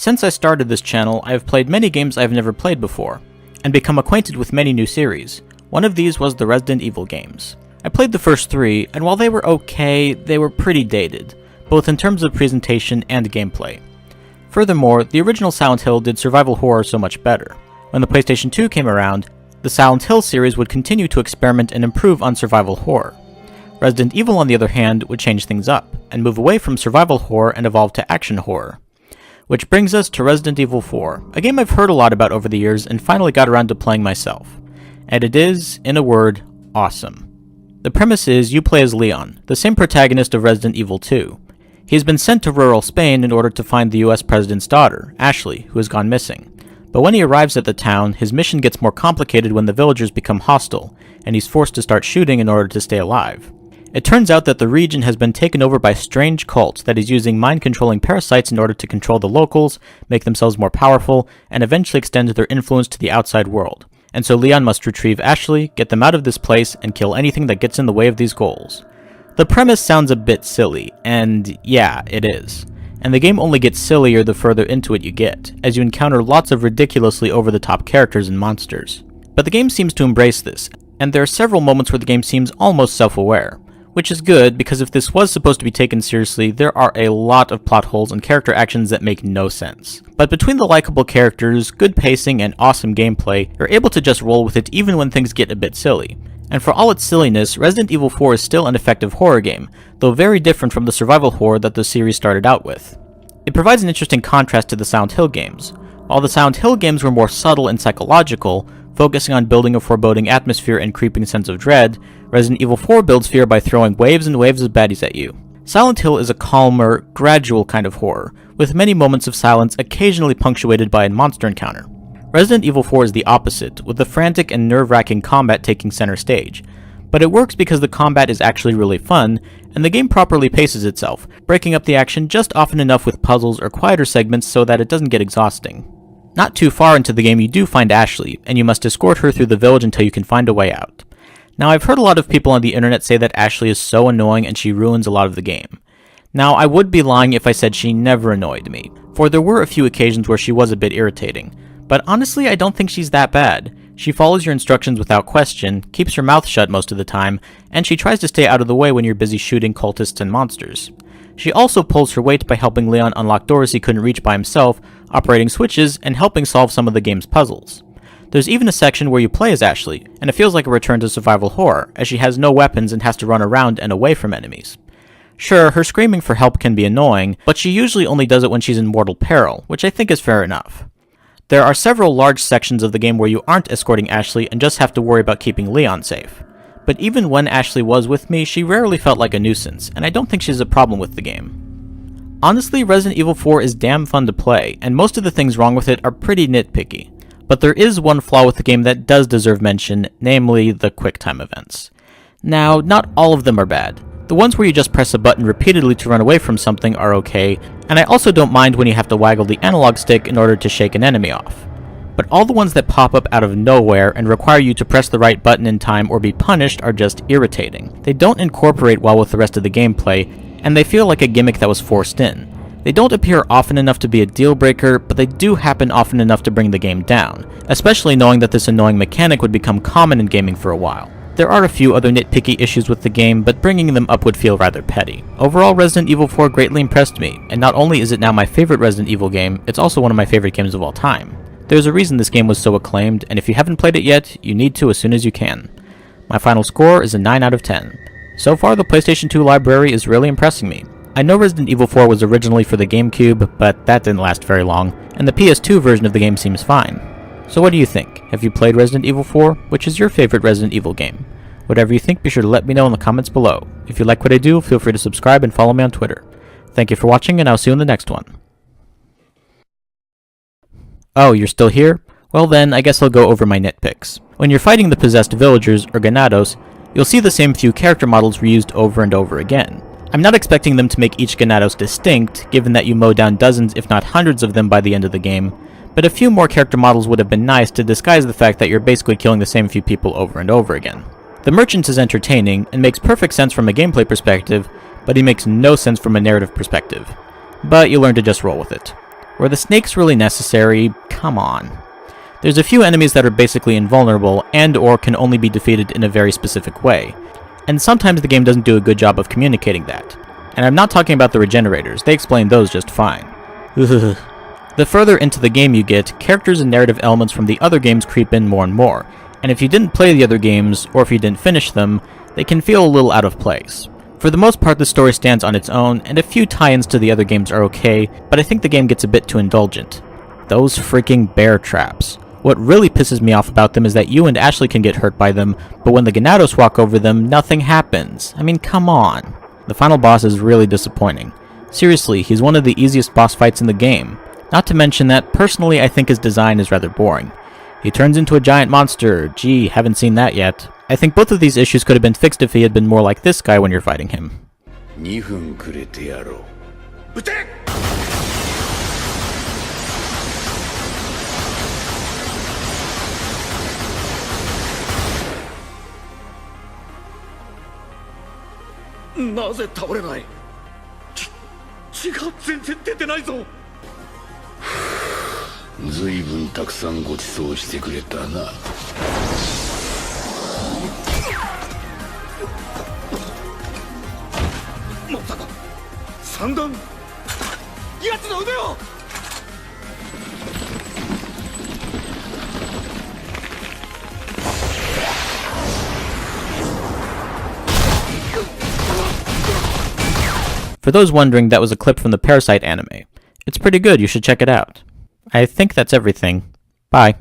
Since I started this channel, I have played many games I have never played before, and become acquainted with many new series. One of these was the Resident Evil games. I played the first 3, and while they were okay, they were pretty dated, both in terms of presentation and gameplay. Furthermore, the original Silent Hill did survival horror so much better. When the PlayStation 2 came around, the Silent Hill series would continue to experiment and improve on survival horror. Resident Evil, on the other hand, would change things up, and move away from survival horror and evolve to action horror. Which brings us to Resident Evil 4, a game I've heard a lot about over the years and finally got around to playing myself. And it is, in a word, awesome. The premise is you play as Leon, the same protagonist of Resident Evil 2. He has been sent to rural Spain in order to find the US President's daughter, Ashley, who has gone missing. But when he arrives at the town, his mission gets more complicated when the villagers become hostile, and he's forced to start shooting in order to stay alive. It turns out that the region has been taken over by a strange cult that is using mind-controlling parasites in order to control the locals, make themselves more powerful, and eventually extend their influence to the outside world. And so Leon must retrieve Ashley, get them out of this place, and kill anything that gets in the way of these goals. The premise sounds a bit silly, and yeah, it is. And the game only gets sillier the further into it you get, as you encounter lots of ridiculously over-the-top characters and monsters. But the game seems to embrace this, and there are several moments where the game seems almost self-aware. Which is good, because if this was supposed to be taken seriously, there are a lot of plot holes and character actions that make no sense. But between the likable characters, good pacing, and awesome gameplay, you're able to just roll with it even when things get a bit silly. And for all its silliness, Resident Evil 4 is still an effective horror game, though very different from the survival horror that the series started out with. It provides an interesting contrast to the Silent Hill games. While the Silent Hill games were more subtle and psychological, focusing on building a foreboding atmosphere and creeping sense of dread, Resident Evil 4 builds fear by throwing waves and waves of baddies at you. Silent Hill is a calmer, gradual kind of horror, with many moments of silence occasionally punctuated by a monster encounter. Resident Evil 4 is the opposite, with the frantic and nerve-wracking combat taking center stage. But it works because the combat is actually really fun, and the game properly paces itself, breaking up the action just often enough with puzzles or quieter segments so that it doesn't get exhausting. Not too far into the game you do find Ashley, and you must escort her through the village until you can find a way out. Now, I've heard a lot of people on the internet say that Ashley is so annoying and she ruins a lot of the game. Now, I would be lying if I said she never annoyed me, for there were a few occasions where she was a bit irritating. But honestly, I don't think she's that bad. She follows your instructions without question, keeps her mouth shut most of the time, and she tries to stay out of the way when you're busy shooting cultists and monsters. She also pulls her weight by helping Leon unlock doors he couldn't reach by himself, operating switches, and helping solve some of the game's puzzles. There's even a section where you play as Ashley, and it feels like a return to survival horror, as she has no weapons and has to run around and away from enemies. Sure, her screaming for help can be annoying, but she usually only does it when she's in mortal peril, which I think is fair enough. There are several large sections of the game where you aren't escorting Ashley and just have to worry about keeping Leon safe. But even when Ashley was with me, she rarely felt like a nuisance, and I don't think she's a problem with the game. Honestly, Resident Evil 4 is damn fun to play, and most of the things wrong with it are pretty nitpicky. But there is one flaw with the game that does deserve mention, namely the QuickTime events. Now, not all of them are bad. The ones where you just press a button repeatedly to run away from something are okay, and I also don't mind when you have to waggle the analog stick in order to shake an enemy off. But all the ones that pop up out of nowhere and require you to press the right button in time or be punished are just irritating. They don't incorporate well with the rest of the gameplay, and they feel like a gimmick that was forced in. They don't appear often enough to be a deal breaker, but they do happen often enough to bring the game down, especially knowing that this annoying mechanic would become common in gaming for a while. There are a few other nitpicky issues with the game, but bringing them up would feel rather petty. Overall, Resident Evil 4 greatly impressed me, and not only is it now my favorite Resident Evil game, it's also one of my favorite games of all time. There's a reason this game was so acclaimed, and if you haven't played it yet, you need to as soon as you can. My final score is a 9 out of 10. So far, the PlayStation 2 library is really impressing me. I know Resident Evil 4 was originally for the GameCube, but that didn't last very long, and the PS2 version of the game seems fine. So what do you think? Have you played Resident Evil 4? Which is your favorite Resident Evil game? Whatever you think, be sure to let me know in the comments below. If you like what I do, feel free to subscribe and follow me on Twitter. Thank you for watching, and I'll see you in the next one. Oh, you're still here? Well then, I guess I'll go over my nitpicks. When you're fighting the possessed villagers, or Ganados, you'll see the same few character models reused over and over again. I'm not expecting them to make each Ganados distinct, given that you mow down dozens if not hundreds of them by the end of the game, but a few more character models would have been nice to disguise the fact that you're basically killing the same few people over and over again. The Merchant is entertaining, and makes perfect sense from a gameplay perspective, but he makes no sense from a narrative perspective. But you learn to just roll with it. Were the snakes really necessary? Come on. There's a few enemies that are basically invulnerable and or can only be defeated in a very specific way, and sometimes the game doesn't do a good job of communicating that. And I'm not talking about the regenerators, they explain those just fine. The further into the game you get, characters and narrative elements from the other games creep in more and more, and if you didn't play the other games, or if you didn't finish them, they can feel a little out of place. For the most part, the story stands on its own, and a few tie-ins to the other games are okay, but I think the game gets a bit too indulgent. Those freaking bear traps. What really pisses me off about them is that you and Ashley can get hurt by them, but when the Ganados walk over them, nothing happens. I mean, come on. The final boss is really disappointing. Seriously, he's one of the easiest boss fights in the game. Not to mention that, personally, I think his design is rather boring. He turns into a giant monster. Gee, haven't seen that yet. I think both of these issues could have been fixed if he had been more like this guy when you're fighting him. 2分くれてやろう。撃て！なぜ倒れない？血が全然出てないぞ。ずいぶんたくさんご馳走してくれたな。まさか三段？奴の腕をFor those wondering, that was a clip from the Parasite anime. It's pretty good, you should check it out. I think that's everything. Bye.